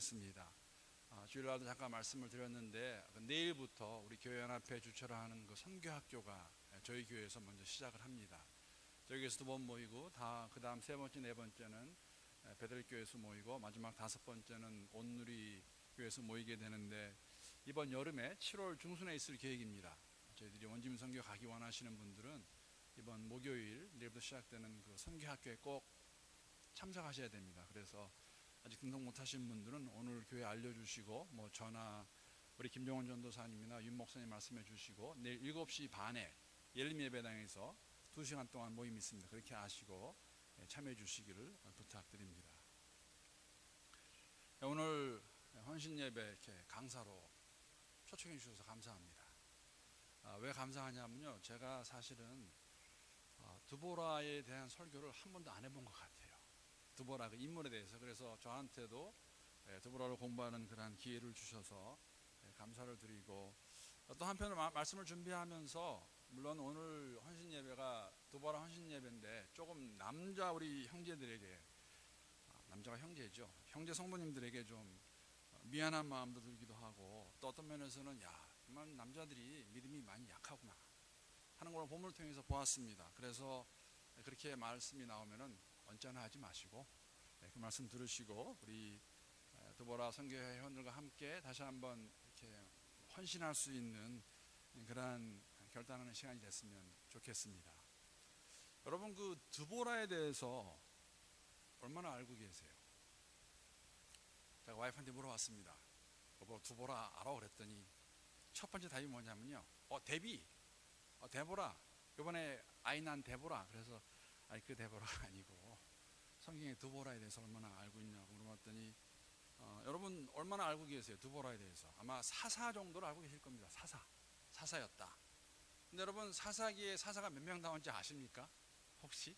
시작하겠습니다. 주일날도 잠깐 말씀을 드렸는데 내일부터 우리 교회연합회 주최를 하는 그 선교학교가 저희 교회에서 먼저 시작을 합니다. 저희 교회에서 2번 모이고 그 다음 3번째, 4번째는 베들교회에서 모이고 마지막 5번째는 온누리 교회에서 모이게 되는데 이번 여름에 7월 중순에 있을 계획입니다. 저희들이 원주민 선교 가기 원하시는 분들은 이번 목요일 내일부터 시작되는 그 선교학교에 꼭 참석하셔야 됩니다. 그래서 아직 등록 못하신 분들은 오늘 교회 알려주시고 전화 우리 김종원 전도사님이나 윤 목사님 말씀해 주시고 내일 7시 반에 예림 예배당에서 2시간 동안 모임이 있습니다. 그렇게 아시고 참여해 주시기를 부탁드립니다. 오늘 헌신 예배 이렇게 강사로 초청해 주셔서 감사합니다. 왜 감사하냐면요, 제가 사실은 드보라에 대한 설교를 한 번도 안 해본 것 같아요. 드보라 그 인물에 대해서. 그래서 저한테도 드보라를 공부하는 그런 기회를 주셔서 감사를 드리고, 또 한편으로 말씀을 준비하면서 물론 오늘 헌신 예배가 드보라 헌신 예배인데 조금 남자 우리 형제들에게, 남자가 형제죠, 형제 성도님들에게 좀 미안한 마음도 들기도 하고, 또 어떤 면에서는 정말 남자들이 믿음이 많이 약하구나 하는 걸 본문을 통해서 보았습니다. 그래서 그렇게 말씀이 나오면은 언짢아하지 마시고 그 말씀 들으시고 우리 드보라 선교회 회원들과 함께 다시 한번 이렇게 헌신할 수 있는 그러한 결단하는 시간이 됐으면 좋겠습니다. 여러분, 그 드보라에 대해서 얼마나 알고 계세요? 제가 와이프한테 물어봤습니다. 여보, 드보라 알아? 그랬더니 첫 번째 답이 뭐냐면요, 데보라, 이번에 아이 낳은 데보라. 그래서 그 데보라가 아니고 성경의 드보라에 대해서 얼마나 알고 있냐고 물어봤더니 여러분 얼마나 알고 계세요? 드보라에 대해서 아마 사사 정도를 알고 계실 겁니다. 사사였다. 근데 여러분, 사사기에 사사가 몇 명 나온지 아십니까? 혹시?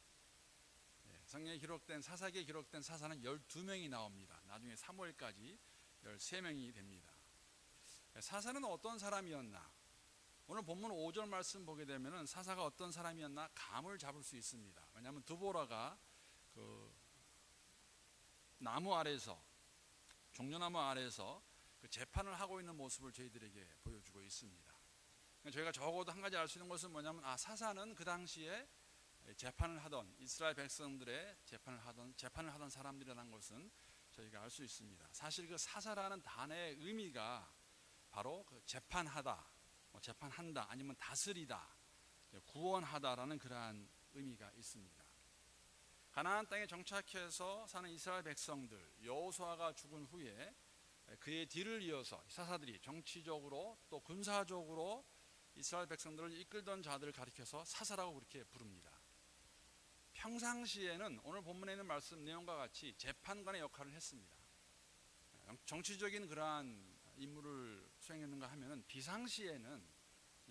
성경에 기록된, 사사기에 기록된 사사는 12명이 나옵니다. 나중에 사무엘까지 13명이 됩니다. 사사는 어떤 사람이었나? 오늘 본문 5절 말씀 보게 되면 사사가 어떤 사람이었나 감을 잡을 수 있습니다. 왜냐하면 드보라가 그 나무 아래에서, 종려나무 아래에서 그 재판을 하고 있는 모습을 저희들에게 보여주고 있습니다. 저희가 적어도 한 가지 알 수 있는 것은 뭐냐면, 사사는 그 당시에 재판을 하던, 이스라엘 백성들의 재판을 하던 사람들이라는 것은 저희가 알 수 있습니다. 사실 그 사사라는 단어의 의미가 바로 그 재판하다, 재판한다, 아니면 다스리다, 구원하다라는 그러한 의미가 있습니다. 가나안 땅에 정착해서 사는 이스라엘 백성들, 여호수아가 죽은 후에 그의 뒤를 이어서 사사들이 정치적으로 또 군사적으로 이스라엘 백성들을 이끌던 자들을 가리켜서 사사라고 그렇게 부릅니다. 평상시에는 오늘 본문에 있는 말씀 내용과 같이 재판관의 역할을 했습니다. 정치적인 그러한 임무를 수행했는가 하면은 비상시에는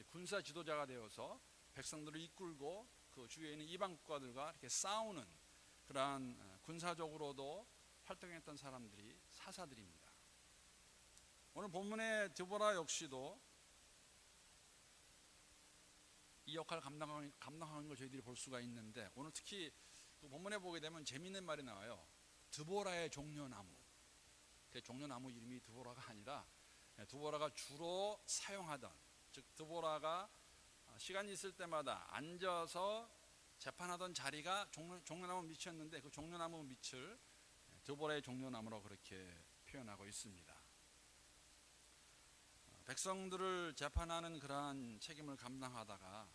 군사 지도자가 되어서 백성들을 이끌고 그 주위에 있는 이방 국가들과 이렇게 싸우는 그러한 군사적으로도 활동했던 사람들이 사사들입니다. 오늘 본문의 드보라 역시도 이 역할을 감당하는 걸 저희들이 볼 수가 있는데, 오늘 특히 그 본문에 보게 되면 재미있는 말이 나와요. 드보라의 종려나무. 그 종려나무 이름이 드보라가 아니라 드보라가 주로 사용하던, 즉 드보라가 시간이 있을 때마다 앉아서 재판하던 자리가 종려나무 밑이었는데, 그 종려나무 밑을 드보라의 종려나무라고 그렇게 표현하고 있습니다. 백성들을 재판하는 그러한 책임을 감당하다가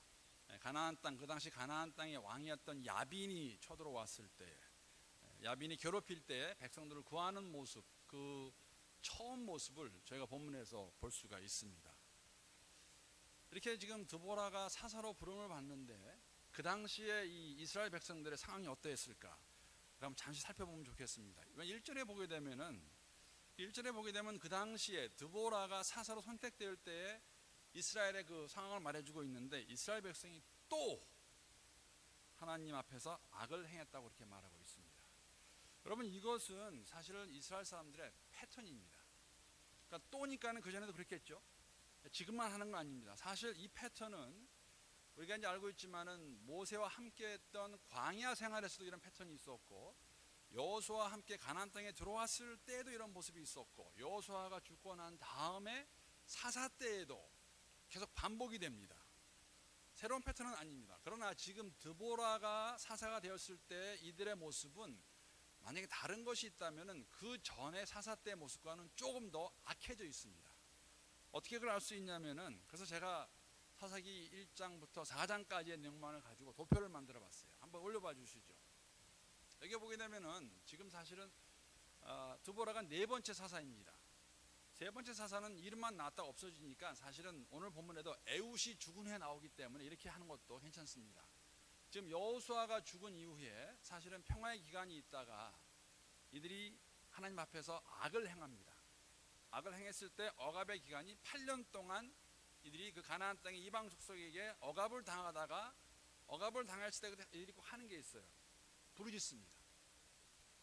가나안 땅, 그 당시 가나안 땅의 왕이었던 야빈이 쳐들어왔을 때, 야빈이 괴롭힐 때 백성들을 구하는 모습, 그 처음 모습을 저희가 본문에서 볼 수가 있습니다. 이렇게 지금 드보라가 사사로 부름을 받는데 그 당시에 이 이스라엘 백성들의 상황이 어떠했을까? 그럼 잠시 살펴보면 좋겠습니다. 1절에 보게 되면 그 당시에 드보라가 사사로 선택될 때에 이스라엘의 그 상황을 말해주고 있는데, 이스라엘 백성이 또 하나님 앞에서 악을 행했다고 이렇게 말하고 있습니다. 여러분, 이것은 사실은 이스라엘 사람들의 패턴입니다. 그러니까 또니까는 그전에도 그랬겠죠. 지금만 하는 거 아닙니다. 사실 이 패턴은 우리가 이제 알고 있지만은 모세와 함께했던 광야 생활에서도 이런 패턴이 있었고, 여호수아와 함께 가나안 땅에 들어왔을 때에도 이런 모습이 있었고, 여호수아가 죽고 난 다음에 사사 때에도 계속 반복이 됩니다. 새로운 패턴은 아닙니다. 그러나 지금 드보라가 사사가 되었을 때 이들의 모습은 만약에 다른 것이 있다면 그 전에 사사 때 모습과는 조금 더 악해져 있습니다. 어떻게 그걸 알 수 있냐면은, 그래서 제가 사사기 1장부터 4장까지의 내용만을 가지고 도표를 만들어 봤어요. 한번 올려봐 주시죠. 여기 보게 되면은 지금 사실은 드보라가 네 번째 사사입니다. 세 번째 사사는 이름만 나왔다가 없어지니까 사실은 오늘 본문에도 에훗이 죽은 후에 나오기 때문에 이렇게 하는 것도 괜찮습니다. 지금 여호수아가 죽은 이후에 사실은 평화의 기간이 있다가 이들이 하나님 앞에서 악을 행합니다. 악을 행했을 때 억압의 기간이 8년 동안 이들이 그 가나안 땅의 이방 족속에게 억압을 당하다가, 억압을 당했을 때 이들이 꼭 하는 게 있어요. 부르짖습니다.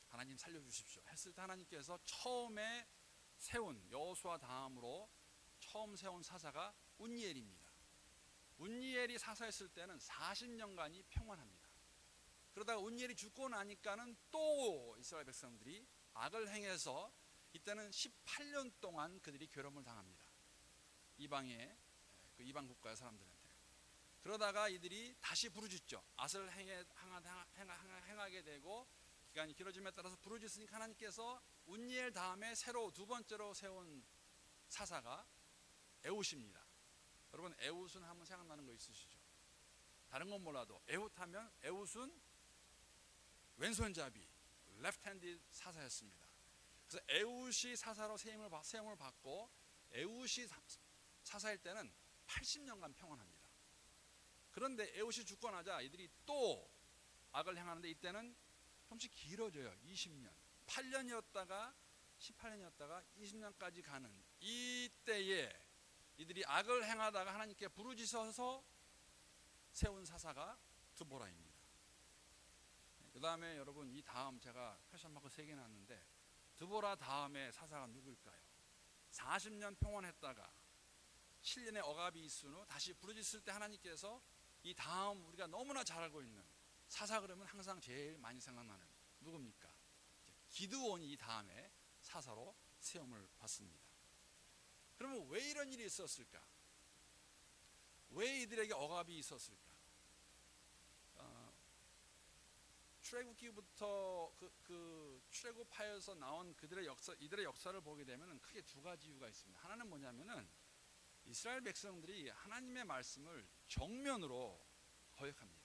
하나님 살려주십시오 했을 때 하나님께서 처음에 세운, 여호수아 다음으로 처음 세운 사사가 운니엘입니다. 운니엘이 사사했을 때는 40년간이 평안합니다. 그러다가 운니엘이 죽고 나니까는 또 이스라엘 백성들이 악을 행해서 이때는 18년 동안 그들이 괴로움을 당합니다. 이방의 그 이방 국가의 사람들한테. 그러다가 이들이 다시 부르짖죠. 악을 행하게 되고 기간이 길어짐에 따라서 부르짖으니까 하나님께서 운니엘 다음에 새로 두 번째로 세운 사사가 에훗입니다. 여러분, 에훗은 한번 생각나는 거 있으시죠? 다른 건 몰라도 에훗하면 에훗은 왼손잡이, 레프트 핸드 사사였습니다. 그래서 에훗이 사사로 세움을 받고 에훗이 사사일 때는 80년간 평안합니다. 그런데 에훗이 죽고 나자 이들이 또 악을 행하는데 이때는 좀씩 길어져요. 20년, 8년이었다가 18년이었다가 20년까지 가는 이때에 이들이 악을 행하다가 하나님께 부르짖어서 세운 사사가 드보라입니다. 그 다음에 여러분, 이 다음 제가 퀘션마크 3개 놨는데 드보라 다음에 사사가 누구일까요? 40년 평온했다가 7년의 억압이 있은 후 다시 부르짖을 때 하나님께서 이 다음 우리가 너무나 잘 알고 있는 사사, 그러면 항상 제일 많이 생각나는 누굽니까? 기드온이 이 다음에 사사로 세움을 받습니다. 그러면 왜 이런 일이 있었을까? 왜 이들에게 억압이 있었을까? 출애굽기부터 그 출애굽하여서 나온 그들의 역사, 이들의 역사를 보게 되면 크게 두 가지 이유가 있습니다. 하나는 뭐냐면은 이스라엘 백성들이 하나님의 말씀을 정면으로 거역합니다.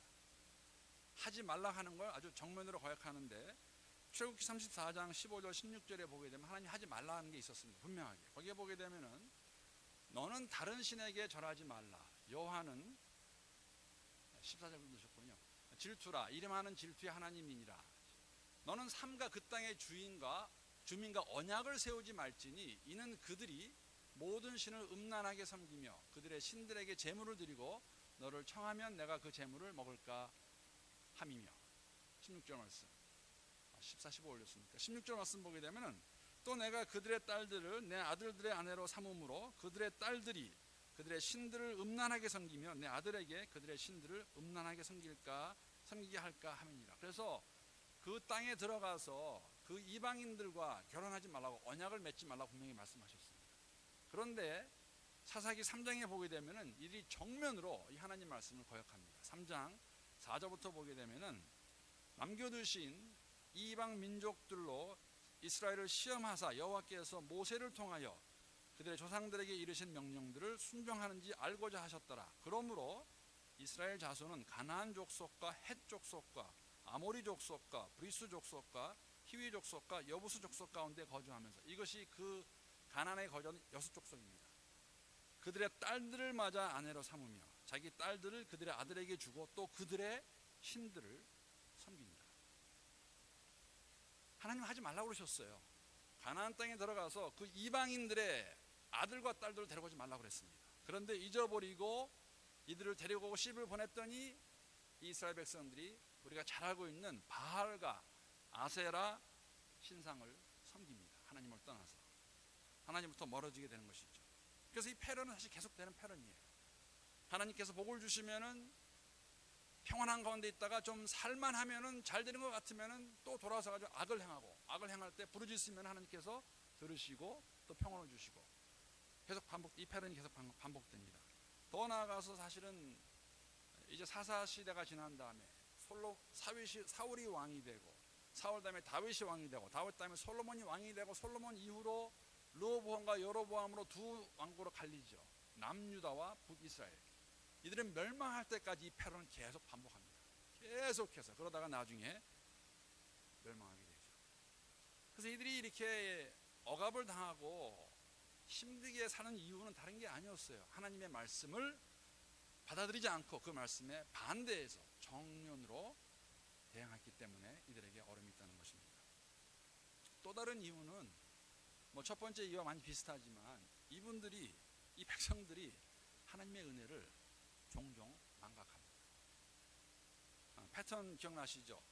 하지 말라 하는 걸 아주 정면으로 거역하는데, 출애굽기 34장 15절 16절에 보게 되면 하나님 하지 말라 하는 게 있었습니다. 분명하게 거기에 보게 되면은 너는 다른 신에게 절하지 말라. 여호와는 14절 보셨군요. 질투라, 이름하는 질투의 하나님이니라. 너는 삼가 그 땅의 주민과 언약을 세우지 말지니 이는 그들이 모든 신을 음란하게 섬기며 그들의 신들에게 제물을 드리고 너를 청하면 내가 그 제물을 먹을까 함이며. 16절 말씀, 14, 15 올렸습니까? 16절 말씀 보게 되면은 또 내가 그들의 딸들을 내 아들들의 아내로 삼음으로 그들의 딸들이 그들의 신들을 음란하게 섬기며 내 아들에게 그들의 신들을 음란하게 섬기게 할까 함이니라. 그래서 그 땅에 들어가서 그 이방인들과 결혼하지 말라고, 언약을 맺지 말라고 분명히 말씀하셨습니다. 그런데 사사기 3장에 보게 되면은 이들이 정면으로 이 하나님 말씀을 거역합니다. 3장 4절부터 보게 되면은 남겨두신 이방 민족들로 이스라엘을 시험하사 여호와께서 모세를 통하여 그들의 조상들에게 이르신 명령들을 순종하는지 알고자 하셨더라. 그러므로 이스라엘 자손은 가나안 족속과 헷 족속과 아모리 족속과 브리스 족속과 히위 족속과 여부스 족속 가운데 거주하면서, 이것이 그 가나안에 거주하는 6족속입니다. 그들의 딸들을 맞아 아내로 삼으며 자기 딸들을 그들의 아들에게 주고 또 그들의 신들을 섬깁니다. 하나님 하지 말라고 그러셨어요. 가나안 땅에 들어가서 그 이방인들의 아들과 딸들을 데려오지 말라고 그랬습니다. 그런데 잊어버리고 이들을 데려오고 시집을 보냈더니 이스라엘 백성들이 우리가 잘 알고 있는 바알과 아세라 신상을 섬깁니다. 하나님을 떠나서 하나님부터 멀어지게 되는 것이죠. 그래서 이 패런은 사실 계속되는 패런이에요. 하나님께서 복을 주시면은 평안한 가운데 있다가 좀 살만하면은 잘 되는 것 같으면은 또 돌아서 가지고 악을 행하고, 악을 행할 때 부르짖으면 하나님께서 들으시고 또 평안을 주시고, 계속 이 패턴이 계속 반복됩니다. 더 나아가서 사실은 이제 사사 시대가 지난 다음에 사울이 왕이 되고, 사울 다음에 다윗이 왕이 되고, 다윗 다음에 솔로몬이 왕이 되고, 솔로몬 이후로 르호보암과 여로보암으로 두 왕국으로 갈리죠. 남유다와 북이스라엘. 이들은 멸망할 때까지 이 패턴을 계속 반복합니다. 계속해서. 그러다가 나중에 멸망하게 되죠. 그래서 이들이 이렇게 억압을 당하고 힘들게 사는 이유는 다른 게 아니었어요. 하나님의 말씀을 받아들이지 않고 그 말씀에 반대해서 정면으로 대항했기 때문에 이들에게 어려움이 있다는 것입니다. 또 다른 이유는 첫 번째 이유와 많이 비슷하지만, 이 백성들이 하나님의 은혜를 종종 망각합니다. 패턴 기억나시죠?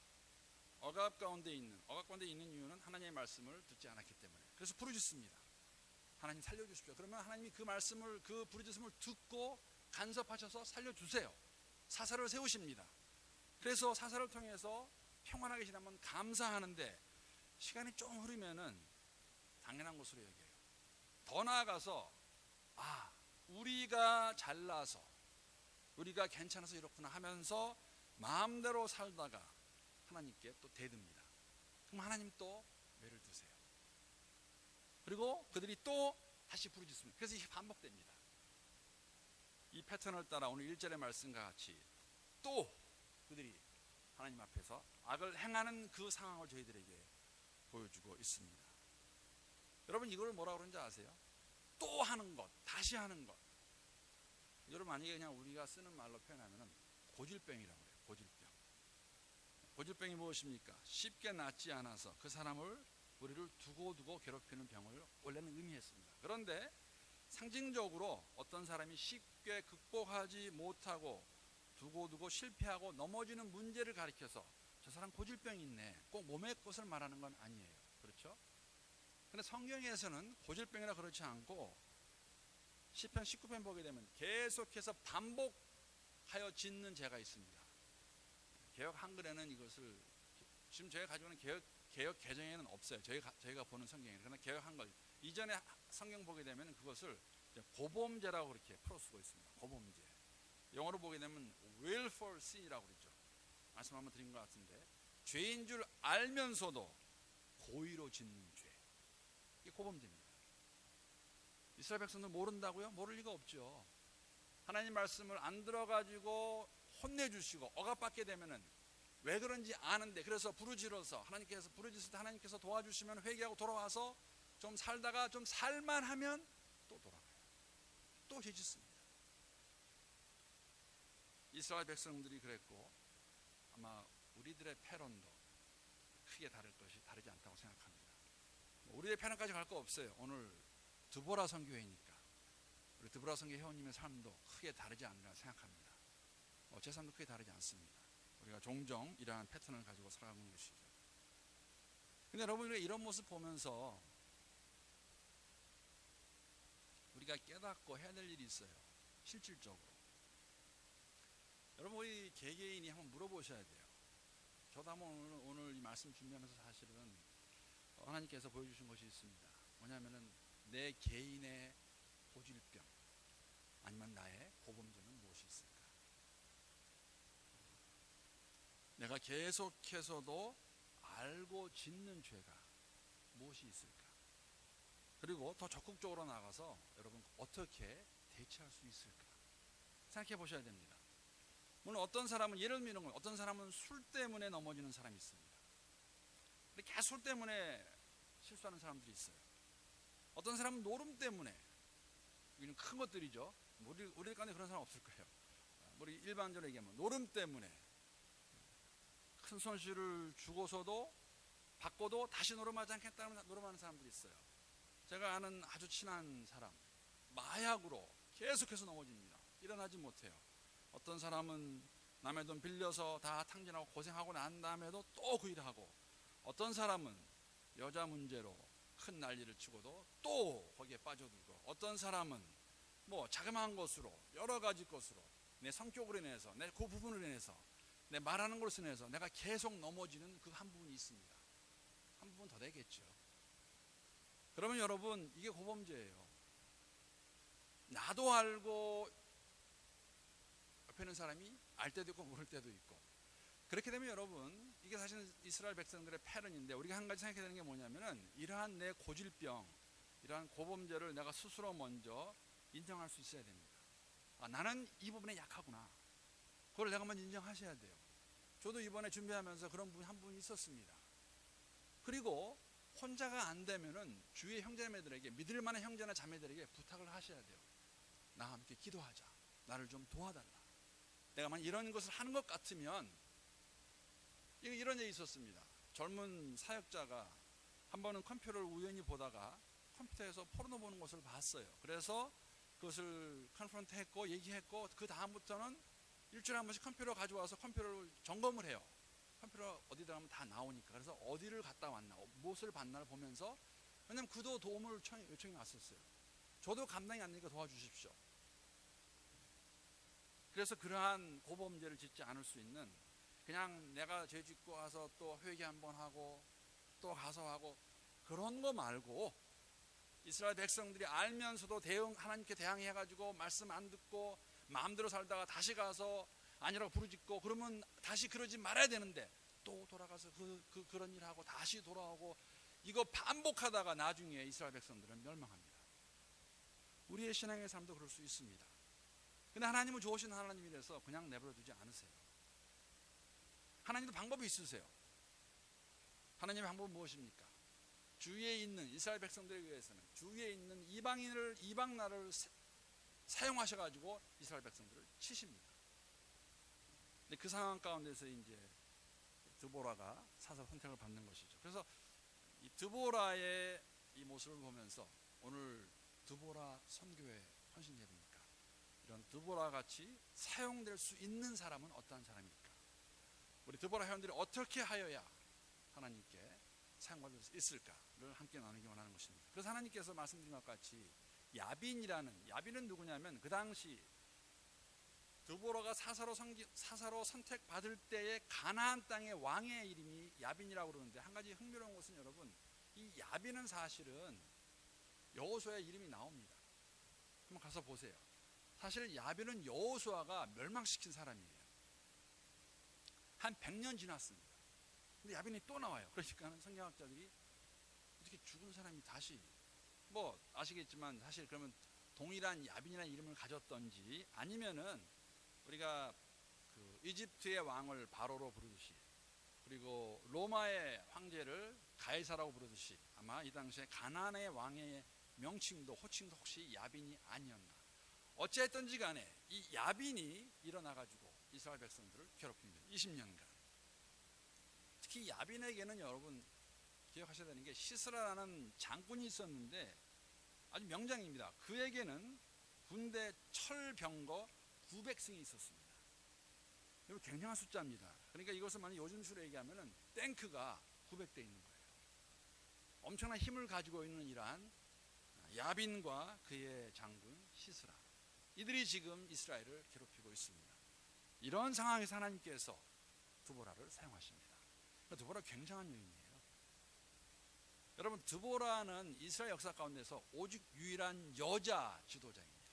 억압 가운데 있는 이유는 하나님의 말씀을 듣지 않았기 때문에. 그래서 부르짖습니다. 하나님 살려주십시오. 그러면 하나님이 그 말씀을, 그 부르짖음을 듣고 간섭하셔서 살려주세요. 사사를 세우십니다. 그래서 사사를 통해서 평안하게 지나면 감사하는데, 시간이 좀 흐르면은 당연한 것으로 여겨요. 더 나아가서 우리가 잘나서, 우리가 괜찮아서 이렇구나 하면서 마음대로 살다가 하나님께 또 대듭니다. 그럼 하나님 또 매를 드세요. 그리고 그들이 또 다시 부르짖습니다. 그래서 이게 반복됩니다. 이 패턴을 따라 오늘 1절의 말씀과 같이 또 그들이 하나님 앞에서 악을 행하는 그 상황을 저희들에게 보여주고 있습니다. 여러분, 이걸 뭐라고 그러는지 아세요? 또 하는 것, 다시 하는 것. 여러분, 만약에 그냥 우리가 쓰는 말로 표현하면 고질병이라고 해요. 고질병. 고질병이 무엇입니까? 쉽게 낫지 않아서 그 사람을, 우리를 두고두고 괴롭히는 병을 원래는 의미했습니다. 그런데 상징적으로 어떤 사람이 쉽게 극복하지 못하고 두고두고 실패하고 넘어지는 문제를 가리켜서 저 사람 고질병이 있네, 꼭 몸의 것을 말하는 건 아니에요. 그렇죠? 근데 성경에서는 고질병이라 그렇지 않고, 시편 19편 보게 되면 계속해서 반복하여 짓는 죄가 있습니다. 개역 한글에는 이것을, 지금 저희가 가지고 있는 개역 개정에는 없어요. 저희가 보는 성경에는. 그러나 개역 한글 이전에 성경 보게 되면 그것을 고범죄라고 그렇게 풀어 쓰고 있습니다. 고범죄. 영어로 보게 되면 willful sin이라고 그러죠. 말씀 한번 드린 것 같은데, 죄인 줄 알면서도 고의로 짓는 죄. 이게 고범죄입니다. 이스라엘 백성들 모른다고요? 모를 리가 없죠. 하나님 말씀을 안 들어가지고 혼내주시고 억압받게 되면은 왜 그런지 아는데, 그래서 부르짖어서 하나님께서, 부르짖을 때 하나님께서 도와주시면 회개하고 돌아와서 좀 살다가 좀 살만하면 또 돌아가요. 또 죄짓습니다. 이스라엘 백성들이 그랬고, 아마 우리들의 패런도 크게 다르지 않다고 생각합니다. 우리의 패런까지 갈 거 없어요. 오늘 드보라 선교회니까 우리 드보라 선교 회원님의 삶도 크게 다르지 않나 생각합니다. 제 삶도 크게 다르지 않습니다. 우리가 종종 이러한 패턴을 가지고 살아가는 것이죠. 근데 여러분, 우리가 이런 모습 보면서 우리가 깨닫고 해야 될 일이 있어요. 실질적으로. 여러분, 우리 개개인이 한번 물어보셔야 돼요. 저도 한번 오늘 이 말씀 준비하면서 사실은 하나님께서 보여주신 것이 있습니다. 뭐냐면은 내 개인의 고질병, 아니면 나의 고범죄는 무엇이 있을까? 내가 계속해서도 알고 짓는 죄가 무엇이 있을까? 그리고 더 적극적으로 나가서 여러분 어떻게 대처할 수 있을까? 생각해 보셔야 됩니다. 물론 어떤 사람은, 예를 들면 어떤 사람은 술 때문에 넘어지는 사람이 있습니다. 근데 계속 술 때문에 실수하는 사람들이 있어요. 어떤 사람은 노름 때문에, 이건 큰 것들이죠. 우리 가운데 그런 사람 없을 거예요. 우리 일반적으로 얘기하면 노름 때문에 큰 손실을 주고서도 받고도 다시 노름하지 않겠다는 노름하는 사람들이 있어요. 제가 아는 아주 친한 사람, 마약으로 계속해서 넘어집니다. 일어나지 못해요. 어떤 사람은 남의 돈 빌려서 다 탕진하고 고생하고 난 다음에도 또 그 일을 하고, 어떤 사람은 여자 문제로 큰 난리를 치고도 또 거기에 빠져들고, 어떤 사람은 뭐 자그마한 것으로, 여러 가지 것으로, 내 성격으로 인해서, 내 그 부분으로 인해서 내 말하는 것으로 인해서 내가 계속 넘어지는 그 한 부분이 있습니다. 한 부분 더 되겠죠. 그러면 여러분, 이게 고범죄예요. 나도 알고 옆에 있는 사람이 알 때도 있고 모를 때도 있고. 그렇게 되면 여러분, 이게 사실은 이스라엘 백성들의 패런인데, 우리가 한 가지 생각해야 되는 게 뭐냐면은, 이러한 내 고질병, 이러한 고범죄를 내가 스스로 먼저 인정할 수 있어야 됩니다. 나는 이 부분에 약하구나. 그걸 내가 먼저 인정하셔야 돼요. 저도 이번에 준비하면서 그런 부분 한 부분이 있었습니다. 그리고 혼자가 안 되면은 주위의 형제자매들에게, 믿을 만한 형제나 자매들에게 부탁을 하셔야 돼요. 나와 함께 기도하자. 나를 좀 도와달라. 내가 만약 이런 것을 하는 것 같으면, 이런 일이 있었습니다. 젊은 사역자가 한 번은 컴퓨터를 우연히 보다가 컴퓨터에서 포르노 보는 것을 봤어요. 그래서 그것을 컨프런트 했고 얘기했고, 그 다음부터는 일주일에 한 번씩 컴퓨터 가져와서 컴퓨터를 점검을 해요. 컴퓨터 어디다 하면 다 나오니까. 그래서 어디를 갔다 왔나, 무엇을 봤나를 보면서, 왜냐면 그도 도움을 요청이 왔었어요. 저도 감당이 안 되니까 도와주십시오. 그래서 그러한 고범죄를 짓지 않을 수 있는, 그냥 내가 죄 짓고 와서 또 회개 한번 하고 또 가서 하고, 그런 거 말고, 이스라엘 백성들이 알면서도 하나님께 대항해가지고 말씀 안 듣고 마음대로 살다가 다시 가서 아니라고 부르짖고, 그러면 다시 그러지 말아야 되는데 또 돌아가서 그런 일 하고 다시 돌아오고, 이거 반복하다가 나중에 이스라엘 백성들은 멸망합니다. 우리의 신앙의 삶도 그럴 수 있습니다. 근데 하나님은 좋으신 하나님이라서 그냥 내버려 두지 않으세요. 하나님도 방법이 있으세요. 하나님의 방법은 무엇입니까? 주위에 있는 이스라엘 백성들에 의해서는 주위에 있는 이방 나라를 사용하셔가지고 이스라엘 백성들을 치십니다. 근데 그 상황 가운데서 이제 드보라가 사사 선택을 받는 것이죠. 그래서 이 드보라의 이 모습을 보면서, 오늘 드보라 선교의 헌신 예배니까, 이런 드보라 같이 사용될 수 있는 사람은 어떠한 사람일까? 우리 드보라 회원들이 어떻게 하여야 하나님께 사용받을 수 있을까를 함께 나누기 원하는 것입니다. 그래서 하나님께서 말씀드린 것 같이 야빈은 누구냐면, 그 당시 드보라가 사사로 선택받을 때의 가나안 땅의 왕의 이름이 야빈이라고 그러는데, 한 가지 흥미로운 것은 여러분, 이 야빈은 사실은 여호수아의 이름이 나옵니다. 한번 가서 보세요. 사실 야빈은 여호수아가 멸망시킨 사람이에요. 한 100년 지났습니다. 근데 야빈이 또 나와요. 그러니까 성경학자들이, 어떻게 죽은 사람이 다시, 뭐 아시겠지만 사실 그러면 동일한 야빈이라는 이름을 가졌던지, 아니면은 우리가 그 이집트의 왕을 바로로 부르듯이, 그리고 로마의 황제를 가이사라고 부르듯이, 아마 이 당시에 가나안의 왕의 명칭도 호칭도 혹시 야빈이 아니었나. 어찌했든지 간에 이 야빈이 일어나가지고 이스라엘 백성들을 괴롭힙니다. 20년간. 특히 야빈에게는 여러분 기억하셔야 되는 게, 시스라라는 장군이 있었는데 아주 명장입니다. 그에게는 군대 철병거 900승이 있었습니다. 이거 굉장한 숫자입니다. 그러니까 이것을 만약 요즘 수로 얘기하면은 탱크가 900대 있는 거예요. 엄청난 힘을 가지고 있는 이러한 야빈과 그의 장군 시스라, 이들이 지금 이스라엘을 괴롭히고 있습니다. 이런 상황에서 하나님께서 드보라를 사용하십니다. 드보라 굉장한 여인이에요. 여러분, 드보라는 이스라엘 역사 가운데서 오직 유일한 여자 지도자입니다.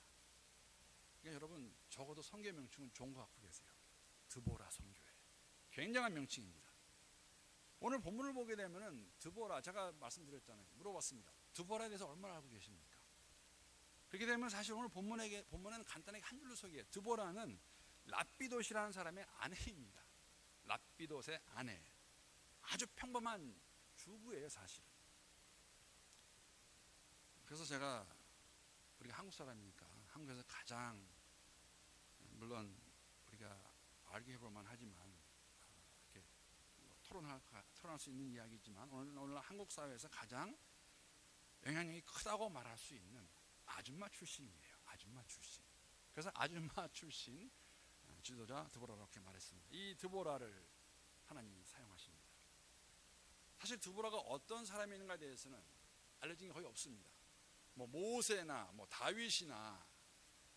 그러니까 여러분, 적어도 성경 명칭은 좋은 거 갖고 계세요. 드보라 선교회. 굉장한 명칭입니다. 오늘 본문을 보게 되면은 드보라, 제가 말씀드렸잖아요. 물어봤습니다. 드보라에 대해서 얼마나 알고 계십니까? 그렇게 되면 사실 오늘 본문에는 간단하게 한 줄로 소개해요. 드보라는 랍비돗이라는 사람의 아내입니다. 랍비돗의 아내. 아주 평범한 주부예요, 사실은. 그래서 우리가 한국 사람이니까 한국에서 가장, 물론 우리가 알게 해볼만 하지만 이렇게 토론할 수 있는 이야기지만, 오늘 한국 사회에서 가장 영향력이 크다고 말할 수 있는 아줌마 출신이에요. 아줌마 출신. 그래서 아줌마 출신 지도자 드보라라고 이렇게 말했습니다. 이 드보라를 하나님이 사용하십니다. 사실 드보라가 어떤 사람인가에 대해서는 알려진 게 거의 없습니다. 뭐 모세나 뭐 다윗이나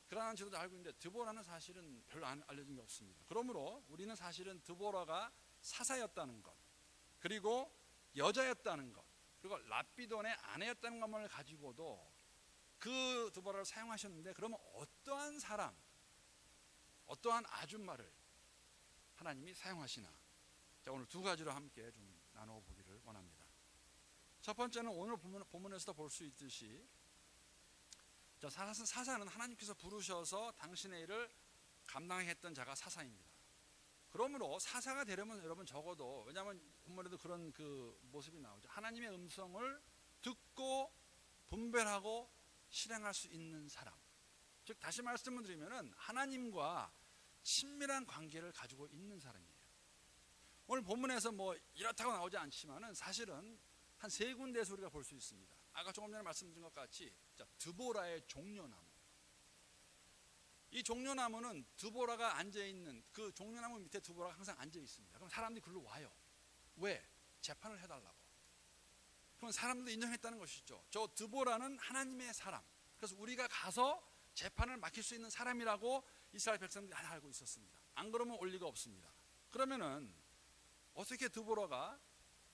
그러한 지도도 알고 있는데 드보라는 사실은 별로 알려진 게 없습니다. 그러므로 우리는 사실은 드보라가 사사였다는 것, 그리고 여자였다는 것, 그리고 랍비돈의 아내였다는 것만을 가지고도 그 드보라를 사용하셨는데, 그러면 어떠한 사람, 어떠한 아줌마를 하나님이 사용하시나? 자, 오늘 두 가지로 함께 좀 나누어 보기를 원합니다. 첫 번째는 오늘 본문에서도 볼 수 있듯이, 자, 사사는 하나님께서 부르셔서 당신의 일을 감당하게 했던 자가 사사입니다. 그러므로 사사가 되려면 여러분 적어도, 왜냐하면 본문에도 그런 그 모습이 나오죠. 하나님의 음성을 듣고 분별하고 실행할 수 있는 사람, 즉 다시 말씀을 드리면은 하나님과 친밀한 관계를 가지고 있는 사람이에요. 오늘 본문에서 뭐 이렇다고 나오지 않지만은 사실은 한 세 군데에서 우리가 볼 수 있습니다. 아까 조금 전에 말씀드린 것 같이, 자, 드보라의 종려나무. 이 종려나무는 드보라가 앉아있는 그 종려나무 밑에 드보라가 항상 앉아 있습니다. 그럼 사람들이 글로 와요. 왜? 재판을 해달라고. 그럼 사람들도 인정했다는 것이죠. 저 드보라는 하나님의 사람, 그래서 우리가 가서 재판을 맡길 수 있는 사람이라고 이스라엘 백성들이 다 알고 있었습니다. 안 그러면 올 리가 없습니다. 그러면은 어떻게 드보라가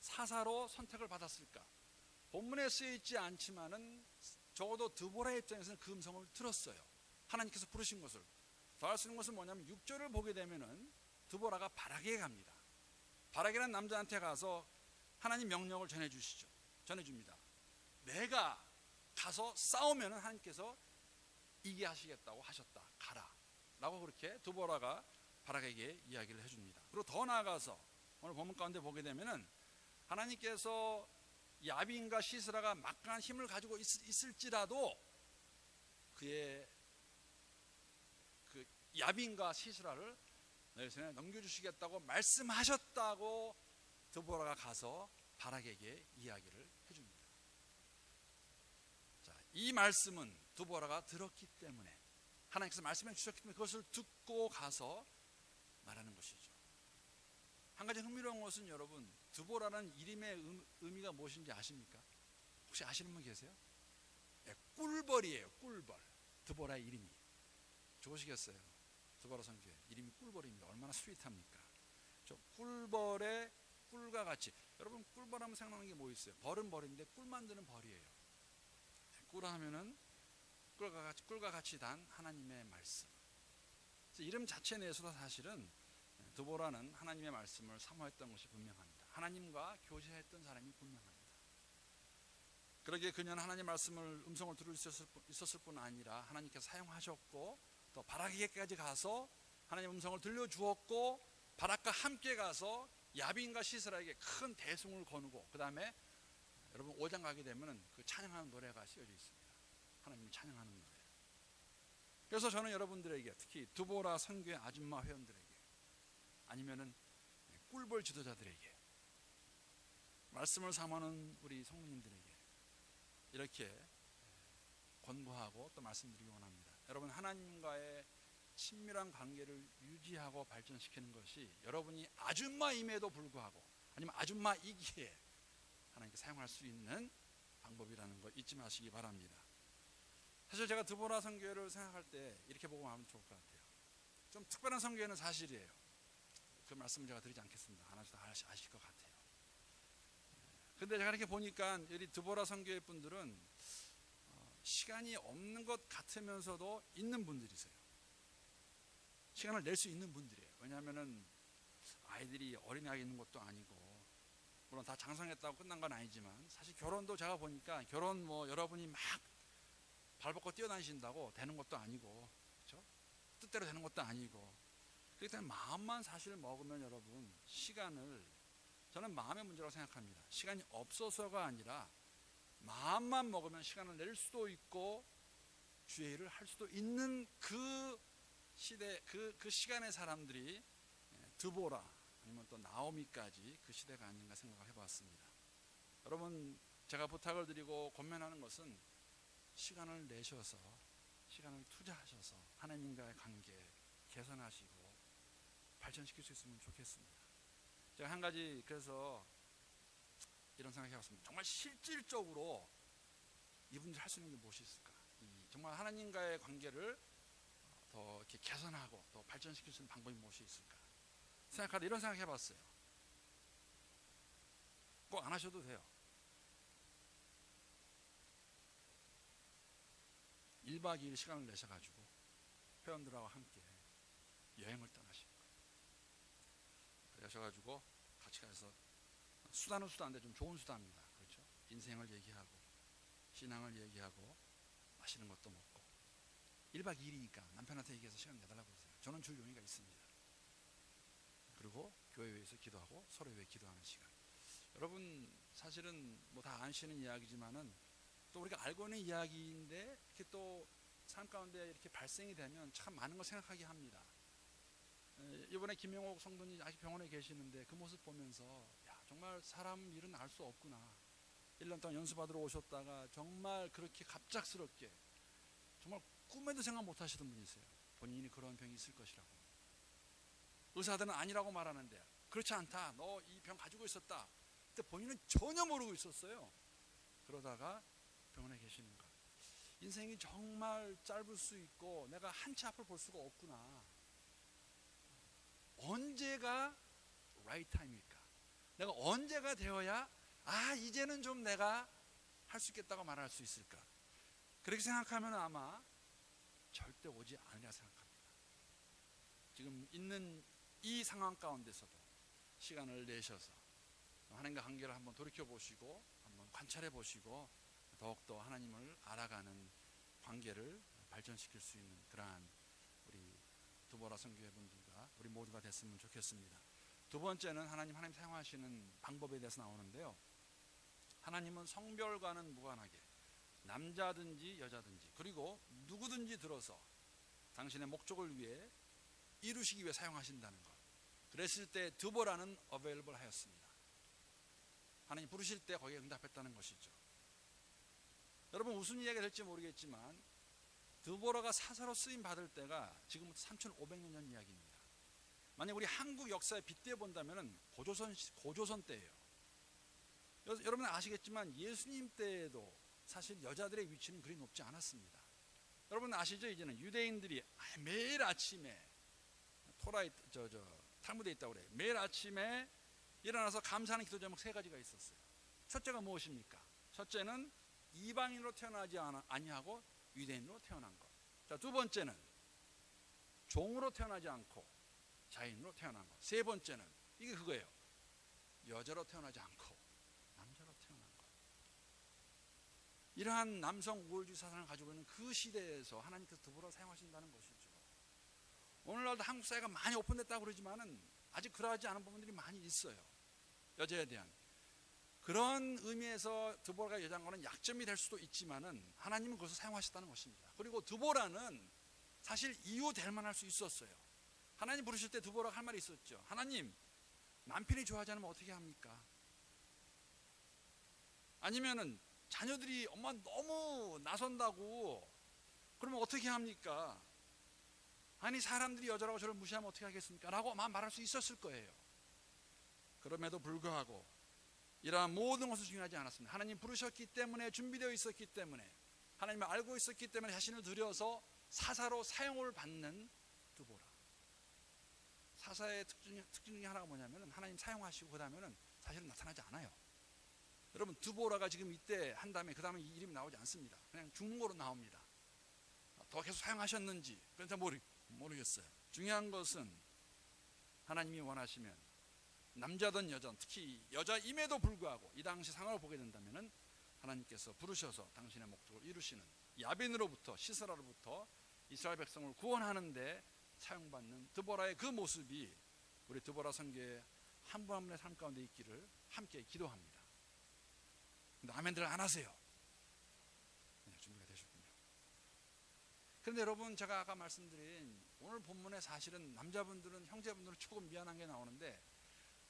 사사로 선택을 받았을까? 본문에 쓰여 있지 않지만은 적어도 드보라의 입장에서는 그 음성을 들었어요. 하나님께서 부르신 것을. 더할 수 있는 것은 뭐냐면 6절을 보게 되면은 드보라가 바락에 갑니다. 바락이라는 남자한테 가서 하나님 명령을 전해줍니다. 내가 가서 싸우면은 하나님께서 이게 하시겠다고 하셨다. 가라. 라고 그렇게 드보라가 바락에게 이야기를 해줍니다. 그리고 더 나아가서 오늘 본문 가운데 보게 되면은 하나님께서 야빈과 시스라가 막강한 힘을 가지고 있을지라도 그의 그 야빈과 시스라를 너희 손에 넘겨주시겠다고 말씀하셨다고 드보라가 가서 바락에게 이야기를 해줍니다. 자, 이 말씀은 드보라가 들었기 때문에, 하나님께서 말씀해 주셨기 때문에 그것을 듣고 가서 말하는 것이죠. 한 가지 흥미로운 것은 여러분, 드보라는 이름의 의미가 무엇인지 아십니까? 혹시 아시는 분 계세요? 네, 꿀벌이에요. 꿀벌. 드보라의 이름이 좋으시겠어요? 드보라 선교회 이름이 꿀벌입니다. 얼마나 스윗합니까? 저 꿀벌의 꿀과 같이. 여러분, 꿀벌하면 생각나는 게 뭐 있어요? 벌은 벌인데 꿀 만드는 벌이에요. 꿀 하면은 꿀과 같이 단 하나님의 말씀. 이름 자체 내에서도 사실은 드보라는 하나님의 말씀을 사모했던 것이 분명합니다. 하나님과 교제했던 사람이 분명합니다. 그러기에 그녀는 하나님 말씀을 음성을 들을 수 있었을 뿐 아니라 하나님께서 사용하셨고, 또 바락에게까지 가서 하나님 음성을 들려주었고, 바락과 함께 가서 야빈과 시스라에게 큰 대승을 거누고, 그 다음에 여러분 5장 가게 되면 그 찬양하는 노래가 쓰여져 있습니다. 하나님을 찬양하는 노래. 그래서 저는 여러분들에게, 특히 드보라 선교회 아줌마 회원들에게, 아니면은 꿀벌 지도자들에게, 말씀을 사모하는 우리 성도님들에게 이렇게 권고하고 또 말씀드리기 원합니다. 여러분, 하나님과의 친밀한 관계를 유지하고 발전시키는 것이 여러분이 아줌마임에도 불구하고, 아니면 아줌마이기에 하나님께 사용할 수 있는 방법이라는 거 잊지 마시기 바랍니다. 사실 제가 드보라 선교회를 생각할 때 이렇게 보고 하면 좋을 것 같아요. 좀 특별한 선교회는 사실이에요. 그 말씀을 제가 드리지 않겠습니다. 하나씩 다 아실 것 같아요. 근데 제가 이렇게 보니까 우리 드보라 선교회 분들은 시간이 없는 것 같으면서도 있는 분들이세요. 시간을 낼 수 있는 분들이에요. 왜냐하면은 아이들이 어린아이 있는 것도 아니고, 물론 다 장성했다고 끝난 건 아니지만, 사실 결혼도 제가 보니까 결혼 뭐 여러분이 막 발벗고 뛰어다니신다고 되는 것도 아니고, 그렇죠? 뜻대로 되는 것도 아니고, 그렇기 때문에 마음만 사실 먹으면 여러분, 시간을, 저는 마음의 문제라고 생각합니다. 시간이 없어서가 아니라 마음만 먹으면 시간을 낼 수도 있고 주의 일을 할 수도 있는 그 시대, 그 시간의 사람들이 드보라 아니면 또 나오미까지 그 시대가 아닌가 생각을 해봤습니다. 여러분, 제가 부탁을 드리고 권면하는 것은 시간을 내셔서, 시간을 투자하셔서 하나님과의 관계 개선하시고 발전시킬 수 있으면 좋겠습니다. 제가 한 가지 그래서 이런 생각해봤습니다. 정말 실질적으로 이분들이 할 수 있는 게 무엇이 있을까? 정말 하나님과의 관계를 더 이렇게 개선하고 또 발전시킬 수 있는 방법이 무엇이 있을까 생각하다 이런 생각 해봤어요. 꼭 안 하셔도 돼요. 1박 2일 시간을 내셔가지고 회원들하고 함께 여행을 떠나신 거예요. 그러셔가지고 같이 가서 수다는 수다인데 좀 좋은 수다입니다. 그렇죠? 인생을 얘기하고 신앙을 얘기하고 맛있는 것도 먹고 1박 2일이니까 남편한테 얘기해서 시간 내달라고 그러세요. 저는 줄 용의가 있습니다. 그리고 교회에서 기도하고 서로 위해 기도하는 시간. 여러분 사실은 뭐 다 아시는 이야기지만은 또 우리가 알고 있는 이야기인데 이렇게 또 삶 가운데 이렇게 발생이 되면 참 많은 걸 생각하게 합니다. 이번에 김영옥 성도님 아직 병원에 계시는데 그 모습 보면서 야, 정말 사람 일은 알 수 없구나. 1년 동안 연수받으러 오셨다가 정말 그렇게 갑작스럽게 정말 꿈에도 생각 못 하시던 분이세요. 본인이 그런 병이 있을 것이라고. 의사들은 아니라고 말하는데 그렇지 않다. 너 이 병 가지고 있었다. 근데 본인은 전혀 모르고 있었어요. 그러다가 병원에 계시는 것. 인생이 정말 짧을 수 있고 내가 한치 앞을 볼 수가 없구나. 언제가 right time일까? 내가 언제가 되어야 이제는 좀 내가 할 수 있겠다고 말할 수 있을까? 그렇게 생각하면 아마 절대 오지 않으리라 생각합니다. 지금 있는 이 상황 가운데서도 시간을 내셔서 하나님과 관계를 한번 돌이켜 보시고 한번 관찰해 보시고 더욱더 하나님을 알아가는 관계를 발전시킬 수 있는 그러한 우리 두보라 선교회 분들과 우리 모두가 됐으면 좋겠습니다. 두 번째는 하나님 사용하시는 방법에 대해서 나오는데요. 하나님은 성별과는 무관하게 남자든지 여자든지 그리고 누구든지 들어서 당신의 목적을 위해 이루시기 위해 사용하신다는 것. 그랬을 때 두보라는 available 하였습니다. 하나님 부르실 때 거기에 응답했다는 것이죠. 여러분 무슨 이야기가 될지 모르겠지만 드보라가 사사로 쓰임 받을 때가 지금부터 3,500년 전 이야기입니다. 만약 우리 한국 역사에 빗대어 본다면 고조선 때예요. 여러분 아시겠지만 예수님 때에도 사실 여자들의 위치는 그리 높지 않았습니다. 여러분 아시죠? 이제는 유대인들이 매일 아침에 탈무드에 있다고 그래요. 매일 아침에 일어나서 감사하는 기도 제목 3가지가 있었어요. 첫째가 무엇입니까? 첫째는 이방인으로 태어나지 아니하고 유대인으로 태어난 것. 자, 두 번째는 종으로 태어나지 않고 자인으로 태어난 것. 세 번째는 이게 그거예요. 여자로 태어나지 않고 남자로 태어난 것. 이러한 남성 우월주의 사상을 가지고 있는 그 시대에서 하나님께서 드보라를 사용하신다는 것이죠. 오늘날도 한국 사회가 많이 오픈됐다고 그러지만은 아직 그러하지 않은 부분들이 많이 있어요. 여자에 대한 그런 의미에서 드보라가 여장과는 약점이 될 수도 있지만은 하나님은 그것을 사용하셨다는 것입니다. 그리고 드보라는 사실 이유될 만할 수 있었어요. 하나님 부르실 때 드보라가 할 말이 있었죠. 하나님, 남편이 좋아하지 않으면 어떻게 합니까? 아니면은 자녀들이 엄마 너무 나선다고 그러면 어떻게 합니까? 아니 사람들이 여자라고 저를 무시하면 어떻게 하겠습니까? 라고 말할 수 있었을 거예요. 그럼에도 불구하고 이러한 모든 것은 중요하지 않았습니다. 하나님 부르셨기 때문에 준비되어 있었기 때문에 하나님을 알고 있었기 때문에 자신을 들여서 사사로 사용을 받는 드보라. 사사의 특징 중에 하나가 뭐냐면 하나님 사용하시고 그 다음에는 사실은 나타나지 않아요. 여러분 드보라가 지금 이때 한 다음에 그 다음에 이름이 나오지 않습니다. 그냥 중국어로 나옵니다. 더 계속 사용하셨는지 그런지 모르겠어요. 중요한 것은 하나님이 원하시면 남자든 여자든 특히 여자임에도 불구하고 이 당시 상황을 보게 된다면 하나님께서 부르셔서 당신의 목적을 이루시는 야빈으로부터 시스라로부터 이스라엘 백성을 구원하는 데 사용받는 드보라의 그 모습이 우리 드보라 선교의 한 분 한 분의 삶 가운데 있기를 함께 기도합니다. 근데 아멘들 안 하세요. 네, 준비가 되셨군요. 그런데 여러분 제가 아까 말씀드린 오늘 본문에 사실은 남자분들은 형제분들은 조금 미안한 게 나오는데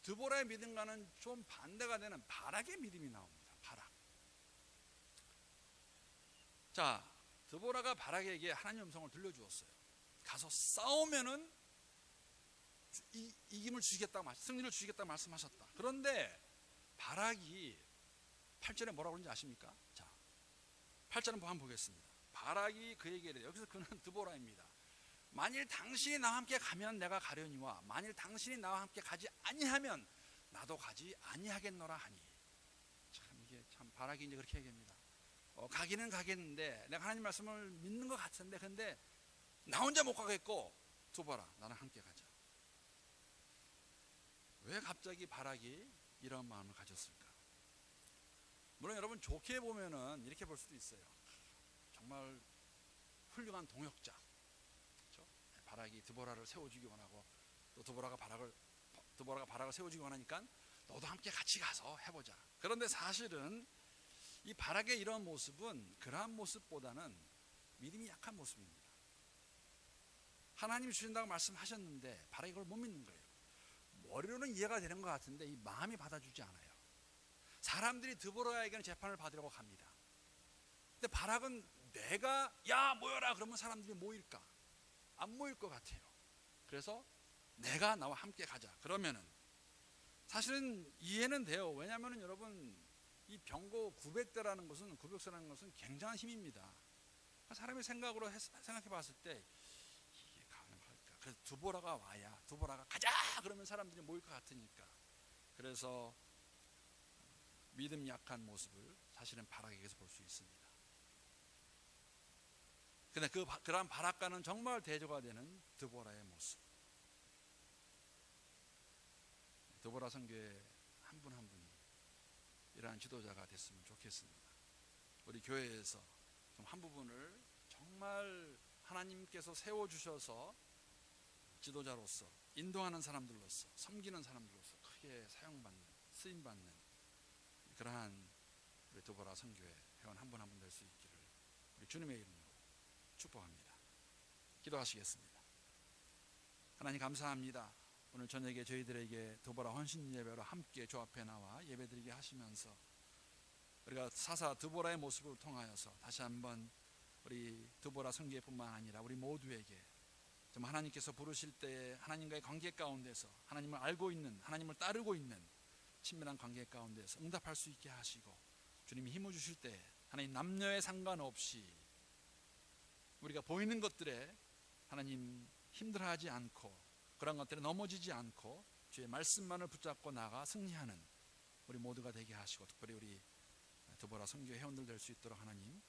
드보라의 믿음과는 좀 반대가 되는 바락의 믿음이 나옵니다. 바락. 자, 드보라가 바락에게 하나님 음성을 들려주었어요. 가서 싸우면은 이김을 주시겠다고 승리를 주시겠다고 말씀하셨다. 그런데 바락이 8절에 뭐라고 그러는지 아십니까? 자, 8절은 한번 보겠습니다. 바락이 그에게 이르되 여기서 그는 드보라입니다. 만일 당신이 나와 함께 가면 내가 가려니와 만일 당신이 나와 함께 가지 아니하면 나도 가지 아니하겠노라 하니. 참 이게 참 바라기 이제 그렇게 얘기합니다. 가기는 가겠는데 내가 하나님 말씀을 믿는 것 같은데 근데 나 혼자 못 가겠고 두보라 나랑 함께 가자. 왜 갑자기 바락이 이런 마음을 가졌을까? 물론 여러분 좋게 보면은 이렇게 볼 수도 있어요. 정말 훌륭한 동역자, 그렇죠? 바락이 드보라를 세워주기 원하고 또 드보라가 바락을 세워주기 원하니까 너도 함께 같이 가서 해보자. 그런데 사실은 이 바락의 이런 모습은 그러한 모습보다는 믿음이 약한 모습입니다. 하나님이 주신다고 말씀하셨는데 바락이 그걸 못 믿는 거예요. 머리로는 이해가 되는 것 같은데 이 마음이 받아주지 않아요. 사람들이 드보라에게는 재판을 받으려고 갑니다. 근데 바락은 내가 야 모여라 그러면 사람들이 모일까? 안 모일 것 같아요. 그래서 내가 나와 함께 가자 그러면은 사실은 이해는 돼요. 왜냐하면 여러분 이 병거 900대라는 것은 900세라는 것은 굉장한 힘입니다. 사람의 생각으로 생각해 봤을 때 이게 가능할까? 그래서 드보라가 와야 드보라가 가자 그러면 사람들이 모일 것 같으니까. 그래서 믿음 약한 모습을 사실은 바락에게서 볼 수 있습니다. 근데 그러한 바락과는 정말 대조가 되는 드보라의 모습. 드보라 선교의 한 분 한 분이 이러한 지도자가 됐으면 좋겠습니다. 우리 교회에서 좀 한 부분을 정말 하나님께서 세워주셔서 지도자로서 인도하는 사람들로서 섬기는 사람들로서 크게 사용받는 쓰임받는 그러한 우리 드보라 선교회 회원 한 분 한 분 될 수 있기를 우리 주님의 이름으로 축복합니다. 기도하시겠습니다. 하나님 감사합니다. 오늘 저녁에 저희들에게 드보라 헌신 예배로 함께 주 앞에 나와 예배드리게 하시면서 우리가 사사 드보라의 모습을 통하여서 다시 한번 우리 드보라 선교회뿐만 아니라 우리 모두에게 좀 하나님께서 부르실 때에 하나님과의 관계 가운데서 하나님을 알고 있는 하나님을 따르고 있는 친밀한 관계 가운데서 응답할 수 있게 하시고 주님이 힘을 주실 때 하나님 남녀에 상관없이 우리가 보이는 것들에 하나님 힘들어하지 않고 그런 것들에 넘어지지 않고 주의 말씀만을 붙잡고 나가 승리하는 우리 모두가 되게 하시고 특별히 우리 드보라 선교 회원들 될 수 있도록 하나님